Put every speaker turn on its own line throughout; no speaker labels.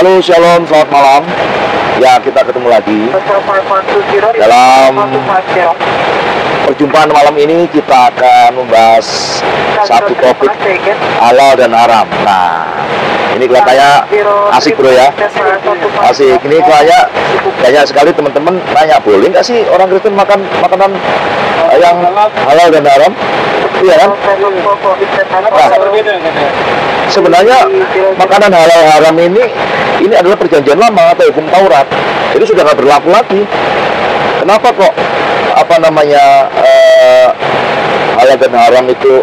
Halo, shalom, selamat malam. Ya, kita ketemu lagi dalam perjumpaan malam ini. Kita akan membahas satu topik, halal dan haram. Nah, ini kelihatannya asik bro ya, asik. Ini kayaknya banyak sekali teman-teman nanya, boleh nggak sih orang Kristen makan makanan yang halal dan haram? Iya kan? Nah, sebenarnya makanan halal haram ini adalah perjanjian lama atau hukum Taurat. Itu sudah nggak berlaku lagi. Kenapa kok halal dan haram itu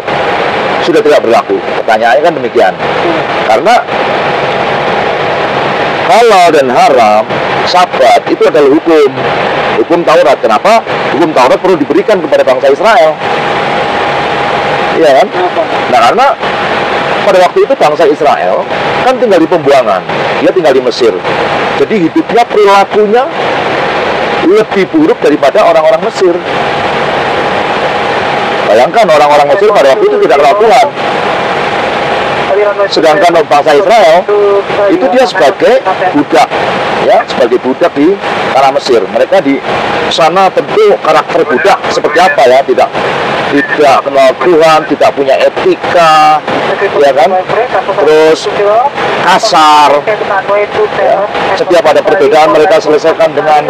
sudah tidak berlaku? Pertanyaannya kan demikian. Karena halal dan haram, Sabat itu adalah hukum Taurat. Kenapa? Hukum Taurat perlu diberikan kepada bangsa Israel. Iya kan? Nah, karena pada waktu itu bangsa Israel kan tinggal di pembuangan, dia tinggal di Mesir. Jadi hidupnya, perilakunya lebih buruk daripada orang-orang Mesir. Bayangkan orang-orang Mesir pada waktu itu tidak kenal Tuhan. Sedangkan bangsa Israel itu dia sebagai budak, ya, sebagai budak di tanah Mesir. Mereka di sana tentu karakter budak seperti apa ya, tidak kenal Tuhan, tidak punya etika, ya kan, terus kasar, ya. Setiap ada perbedaan mereka selesaikan dengan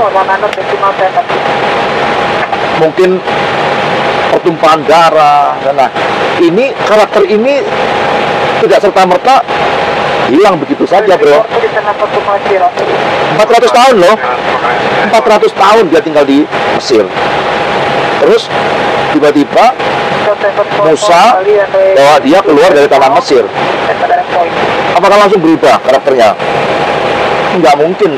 mungkin pertumpahan darah. Nah, ini karakter ini tidak serta-merta hilang begitu saja bro. 400 tahun loh, 400 tahun dia tinggal di Mesir. Terus tiba-tiba Musa bawa dia keluar dari tanah Mesir. Apakah langsung berubah karakternya? Nggak mungkin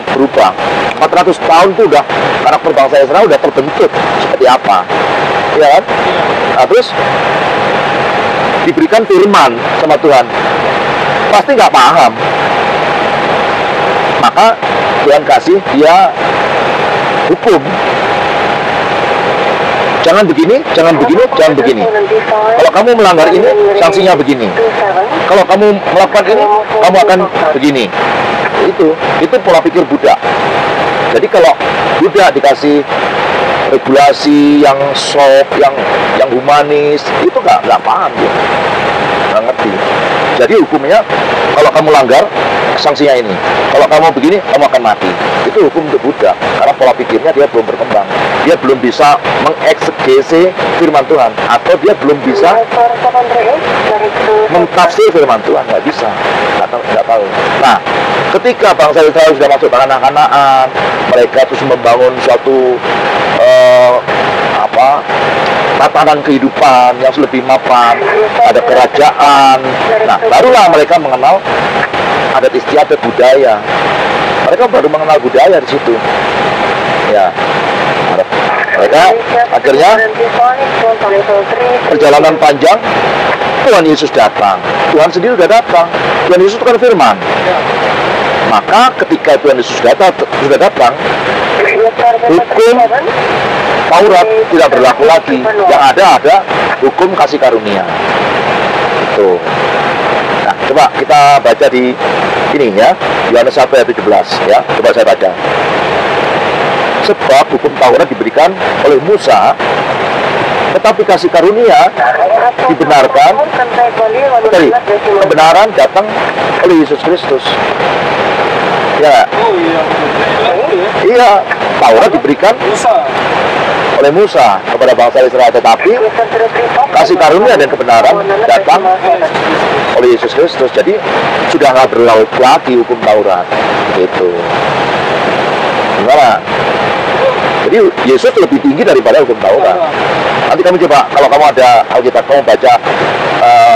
berubah. 400 tahun itu udah karakter bangsa Israel udah terbentuk seperti apa, ya kan? Nah, terus diberikan firman sama Tuhan, pasti nggak paham. Maka Tuhan kasih dia hukum. Jangan begini, jangan begini, jangan begini. Kalau kamu melanggar ini, sanksinya begini. Kalau kamu melakukan ini, kamu akan begini. Itu pola pikir budak. Jadi kalau budak dikasih regulasi yang soft, yang humanis, itu nggak paham dia, nggak ngerti. Jadi hukumnya, kalau kamu langgar, sanksinya ini. Kalau kamu begini, kamu akan mati. Itu hukum untuk budak. Karena pola pikirnya dia belum berkembang. Dia belum bisa mengeksegese firman Tuhan. Atau dia belum bisa mentafsir firman Tuhan. Nggak bisa. Nggak tahu. Nah, ketika bangsa Israel sudah masuk tanah Kanaan, mereka terus membangun suatu tatanan kehidupan yang lebih mapan, ada kerajaan. Nah, barulah mereka mengenal adat istiadat budaya. Mereka baru mengenal budaya di situ. Ya, mereka akhirnya perjalanan panjang, Tuhan Yesus datang. Tuhan sendiri sudah datang. Tuhan Yesus itu kan firman. Maka ketika Tuhan Yesus sudah datang, hukum Taurat tidak berlaku lagi. Yang ada hukum kasih karunia. Itu. Nah, coba kita baca di ini ya, Yohanes 1 ayat 17 ya. Coba saya baca. Sebab hukum Taurat diberikan oleh Musa, tetapi kasih karunia dibenarkan. Kebenaran datang oleh Yesus Kristus. Ya. Iya, Taurat diberikan oleh Musa kepada bangsa Israel, tetapi kasih karunia dan kebenaran datang oleh Yesus Kristus. Jadi sudah nggak berlaku lagi hukum Taurat, gitu. Gimana? Jadi Yesus lebih tinggi daripada hukum Taurat. Nanti kamu coba, kalau kamu ada Alkitab, kamu baca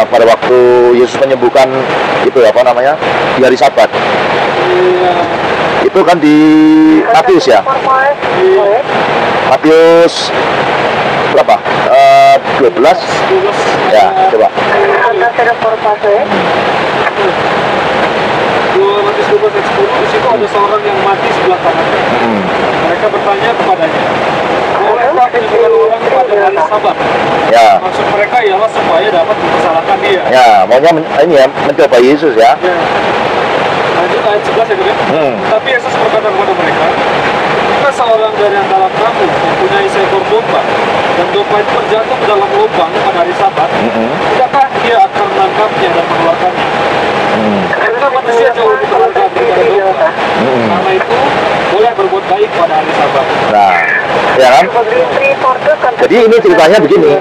pada waktu Yesus menyembuhkan itu di hari Sabat. Itu kan di Matius ya. Matius berapa? 12. Ya, coba.
Matius 12 ayat 10, di situ ada seorang yang mati sebelah kanan. Mereka bertanya kepadanya, bolehkah menyembuhkan orang pada hari Sabat?
Ya.
Maksud mereka ialah supaya dapat mempersalahkan dia.
Ya, maunya ini ya, mencoba Yesus ya.
Lanjut ayat 11 ya, Beb. Tapi Yesus berkata kepada mereka, jika seorang dari antara kamu mempunyai seekor domba, dan domba itu terjatuh ke dalam lubang pada hari Sabat, tidakkah dia akan menangkapnya dan mengeluarkannya? Karena manusia jauh lebih berharga daripada domba. Karena itu, boleh berbuat baik pada hari Sabat.
Nah, ya kan? Jadi ini ceritanya begini.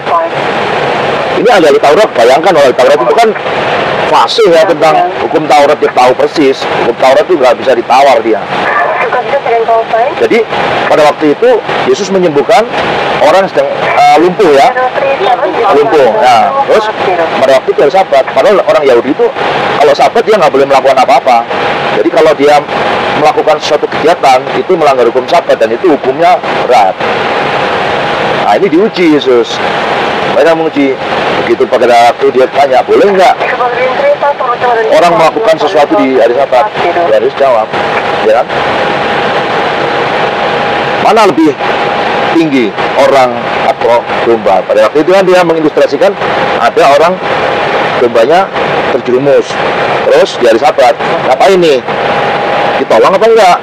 Ini ahli Taurat, bayangkan ahli Taurat itu kan fasih ya tentang hukum Taurat, dia tahu persis. Hukum Taurat itu nggak bisa ditawar dia. Jadi pada waktu itu Yesus menyembuhkan orang sedang lumpuh ya, lumpuh. Nah, terus pada waktu itu hari Sabat. Padahal orang Yahudi itu kalau Sabat dia nggak boleh melakukan apa-apa. Jadi kalau dia melakukan suatu kegiatan itu melanggar hukum Sabat dan itu hukumnya berat. Nah ini diuji Yesus. Mereka menguji. Begitu pada waktu dia tanya, boleh nggak orang melakukan sesuatu di hari Sabat? Dia harus jawab, ya kan? Mana lebih tinggi, orang atau domba? Pada waktu itu kan dia mengilustrasikan ada orang dombanya terjerumus, terus di hari Sabat, ngapain nih? Ditolong apa enggak?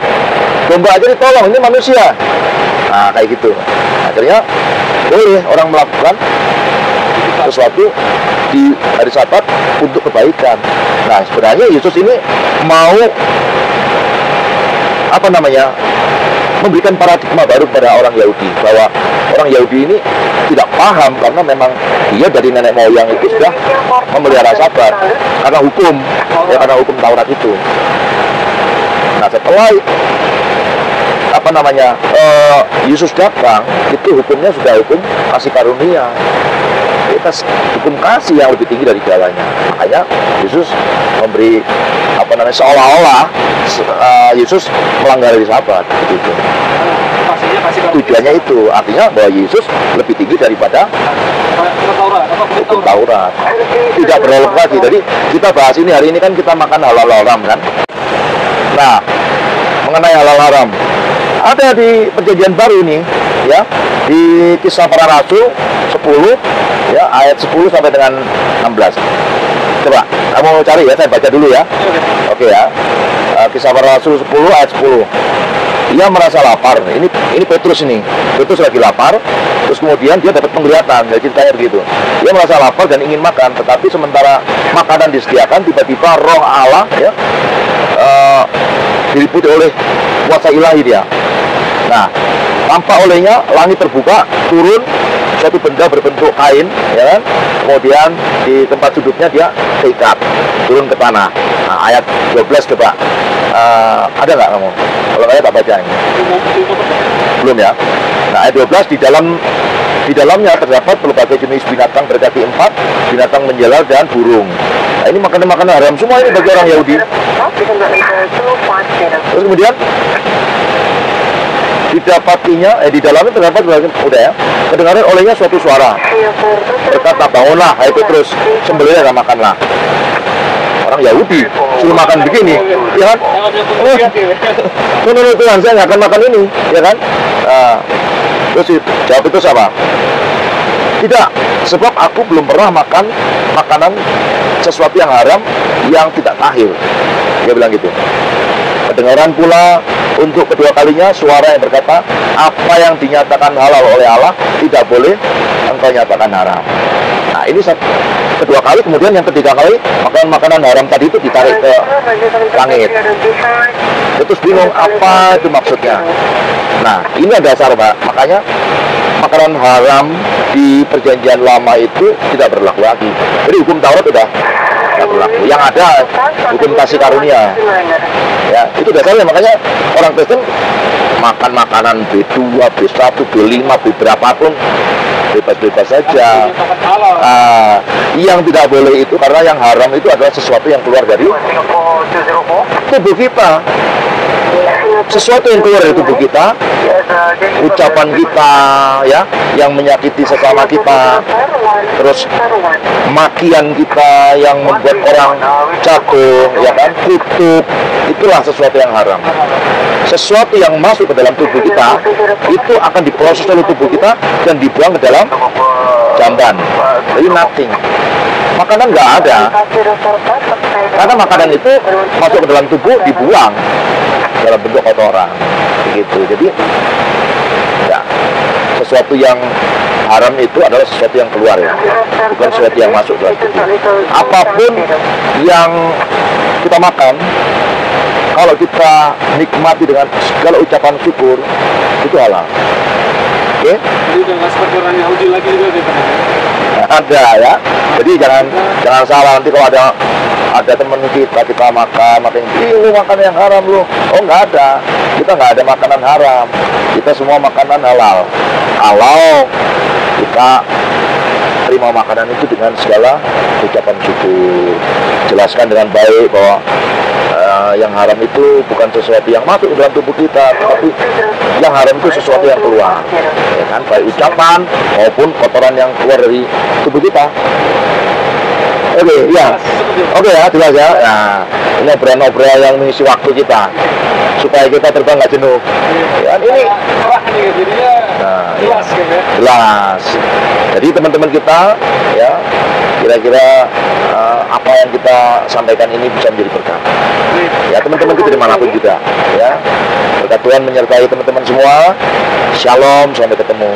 Domba aja ditolong, ini manusia. Nah kayak gitu. Akhirnya boleh orang melakukan sesuatu di hari Sabat untuk kebaikan. Nah sebenarnya Yesus ini mau memberikan paradigma baru pada orang Yahudi, bahwa orang Yahudi ini tidak paham karena memang dia dari nenek moyang itu sudah memelihara Sabat karena hukum, ya karena hukum Taurat itu. Nah setelah Yesus datang, itu hukumnya sudah hukum kasih karunia. Kita hukum kasih yang lebih tinggi dari segalanya. Makanya Yesus memberi seolah-olah Yesus melanggar hari Sabat gitu. Tujuannya itu artinya bahwa Yesus lebih tinggi daripada hukum Taurat. Tidak berrelevasi. Jadi kita bahas ini hari ini kan kita makan halal haram kan. Nah mengenai halal haram ada di Perjanjian Baru ini ya, di Kisah Para Rasul 10 ya, ayat 10 sampai dengan 16. Coba kamu cari ya, saya baca dulu ya. Oke ya. Kisah Para Rasul 10 ayat 10. Dia merasa lapar. Ini Petrus ini. Petrus lagi lapar, terus kemudian dia dapat penglihatan, jadi ceritanya begitu. Dia merasa lapar dan ingin makan, tetapi sementara makanan disediakan, tiba-tiba Roh Allah ya diliputi oleh kuasa ilahi dia. Nah, tampak olehnya langit terbuka, turun suatu benda berbentuk kain, ya kan? Kemudian di tempat duduknya dia terikat, turun ke tanah. Nah, ayat 12 coba. Ada nggak kamu? Kalau nggak tak baca ini. Belum ya? Nah, ayat 12 di dalamnya terdapat berbagai jenis binatang berkaki 4, binatang menjalar dan burung. Nah, ini makanan-makanan haram semua ini bagi orang Yahudi. Terus kemudian di dalamnya terdapat udah ya, kedengaran olehnya suatu suara berkata, bangunlah hai Petrus, sembelihlah dan makanlah. Orang Yahudi suruh makan begini, ya kan? Tuhan, saya nggak akan makan ini, ya kan? Terus jawab Petrus apa? Tidak, sebab aku belum pernah makan makanan sesuatu yang haram yang tidak tahir. Dia bilang gitu. Kedengaran pula untuk kedua kalinya suara yang berkata, apa yang dinyatakan halal oleh Allah tidak boleh engkau nyatakan haram. Nah ini kedua kali, kemudian yang ketiga kali makanan haram tadi itu ditarik ke langit. Terus bingung apa itu maksudnya. Nah ini ada dasar Pak, makanya makanan haram di Perjanjian Lama itu tidak berlaku lagi. Jadi hukum Taurat sudah tidak berlaku. Yang ada hukum kasih karunia. Ya, itu dasarnya. Makanya orang Kristen makan makanan B2, B1, B5, B berapapun bebas-bebas saja. Yang tidak boleh itu karena yang haram itu adalah sesuatu yang keluar dari tubuh kita. Sesuatu yang keluar dari tubuh kita, ucapan kita ya, yang menyakiti sesama kita, terus makian kita yang membuat orang jatuh, ya kan, kutuk, itulah sesuatu yang haram. Sesuatu yang masuk ke dalam tubuh kita itu akan diproses oleh tubuh kita dan dibuang ke dalam jamban. Jadi nothing. Makanan nggak ada. Karena makanan itu masuk ke dalam tubuh, dibuang dalam bentuk kotoran. Begitu. Jadi, ya, sesuatu yang haram itu adalah sesuatu yang keluar ya, bukan sesuatu yang masuk dalam tubuh. Apapun yang kita makan, kalau kita nikmati dengan segala ucapan syukur, itu halal. Oke?
Jadi udah nggak seperti orang Yahudi lagi juga gitu.
Ada ya. Jadi jangan salah, nanti kalau ada teman kita makan lu makan yang haram lu. Oh, nggak ada. Kita nggak ada makanan haram. Kita semua makanan halal. Kalau kita terima makanan itu dengan segala ucapan syukur, jelaskan dengan baik bahwa yang haram itu bukan sesuatu yang masuk dalam tubuh kita, tapi yang haram itu sesuatu yang keluar, ya kan, baik ucapan maupun kotoran yang keluar dari tubuh kita. Oke, ya, oke ya, jelas ya. Nah, ini obrolan-obrolan yang mengisi waktu kita supaya kita terbang nggak jenuh. Ya, ini
jadinya jelas kan ya.
Jelas. Jadi teman-teman kita, ya, kira-kira apa yang kita sampaikan ini bisa menjadi berkah. Ya, teman-teman kita dimanapun juga, ya. Berkat Tuhan menyertai teman-teman semua. Shalom, sampai ketemu.